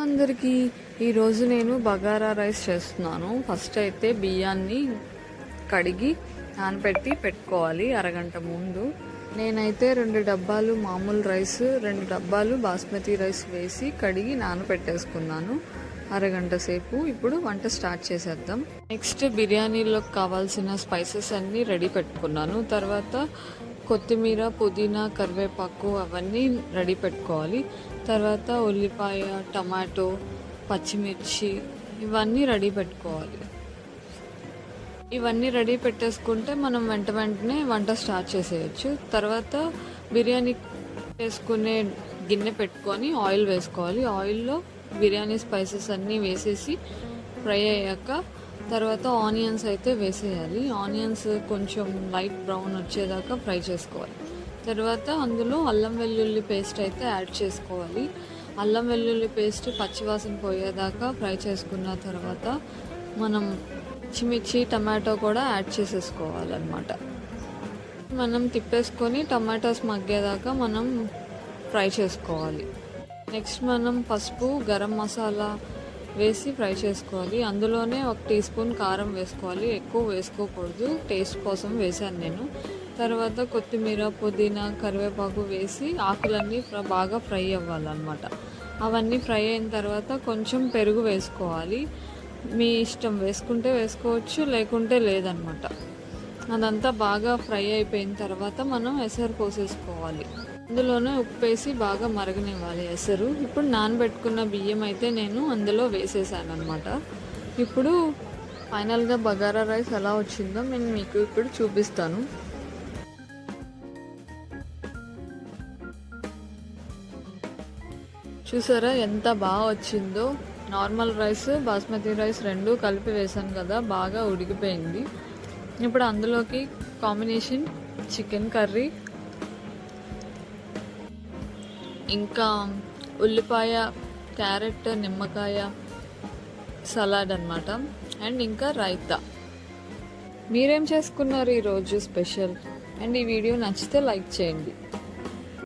అందరికీ ఈరోజు నేను బగారా రైస్ చేస్తున్నాను. ఫస్ట్ అయితే బియ్యాన్ని కడిగి నానబెట్టి పెట్టుకోవాలి అరగంట ముందు. నేనైతే 2 డబ్బాలు మామూలు రైస్, 2 డబ్బాలు బాస్మతి రైస్ వేసి కడిగి నానబెట్టేసుకున్నాను అరగంట సేపు. ఇప్పుడు వంట స్టార్ట్ చేసేద్దాం. నెక్స్ట్ బిర్యానీలోకి కావాల్సిన స్పైసెస్ అన్నీ రెడీ పెట్టుకున్నాను. తర్వాత కొత్తిమీర, పుదీనా, కరివేపాకు అవన్నీ రెడీ పెట్టుకోవాలి. తర్వాత ఉల్లిపాయ, టమాటో, పచ్చిమిర్చి ఇవన్నీ రెడీ పెట్టుకోవాలి. ఇవన్నీ రెడీ పెట్టేసుకుంటే మనం వెంటనే వంట స్టార్ట్ చేసేయచ్చు. తర్వాత బిర్యానీ వేసుకునే గిన్నె పెట్టుకొని ఆయిల్ వేసుకోవాలి. ఆయిల్లో బిర్యానీ స్పైసెస్ అన్నీ వేసేసి ఫ్రై అయ్యాక తర్వాత ఆనియన్స్ అయితే వేసేయాలి. ఆనియన్స్ కొంచెం లైట్ బ్రౌన్ వచ్చేదాకా ఫ్రై చేసుకోవాలి. తర్వాత అందులో అల్లం వెల్లుల్లి పేస్ట్ అయితే యాడ్ చేసుకోవాలి. అల్లం వెల్లుల్లి పేస్ట్ పచ్చివాసన పోయేదాకా ఫ్రై చేసుకున్న తర్వాత మనం పచ్చిమిర్చి, టమాటో కూడా యాడ్ చేసేసుకోవాలన్నమాట. మనం తిప్పేసుకొని టమాటోస్ మగ్గేదాకా మనం ఫ్రై చేసుకోవాలి. నెక్స్ట్ మనం పసుపు, గరం మసాలా వేసి ఫ్రై చేసుకోవాలి. అందులోనే 1 టీ స్పూన్ కారం వేసుకోవాలి. ఎక్కువ వేసుకోకూడదు, టేస్ట్ కోసం వేసాను నేను. తర్వాత కొత్తిమీర, పుదీనా, కరివేపాకు వేసి ఆకులన్నీ బాగా ఫ్రై అవ్వాలన్నమాట. అవన్నీ ఫ్రై అయిన తర్వాత కొంచెం పెరుగు వేసుకోవాలి. మీ ఇష్టం, వేసుకుంటే వేసుకోవచ్చు, లేకుంటే లేదనమాట. అదంతా బాగా ఫ్రై అయిపోయిన తర్వాత మనం ఎసరు పోసేసుకోవాలి. అందులోనే ఉప్పు వేసి బాగా మరగనివ్వాలి ఎసరు. ఇప్పుడు నానబెట్టుకున్న బియ్యం అయితే నేను అందులో వేసేసాను అనమాట. ఇప్పుడు ఫైనల్గా బగారా రైస్ ఎలా వచ్చిందో నేను మీకు ఇప్పుడు చూపిస్తాను. చూసారా ఎంత బాగా వచ్చిందో. నార్మల్ రైస్, బాస్మతి రైస్ 2 కలిపి వేసాను కదా, బాగా ఉడికిపోయింది. ఇప్పుడు అందులోకి కాంబినేషన్ చికెన్ కర్రీ, ఇంకా ఉల్లిపాయ, క్యారెట్, నిమ్మకాయ సలాడ్ అన్నమాట. అండ్ ఇంకా రైతా. మీరేం చేసుకున్నారు ఈరోజు స్పెషల్? అండ్ ఈ వీడియో నచ్చితే లైక్ చేయండి.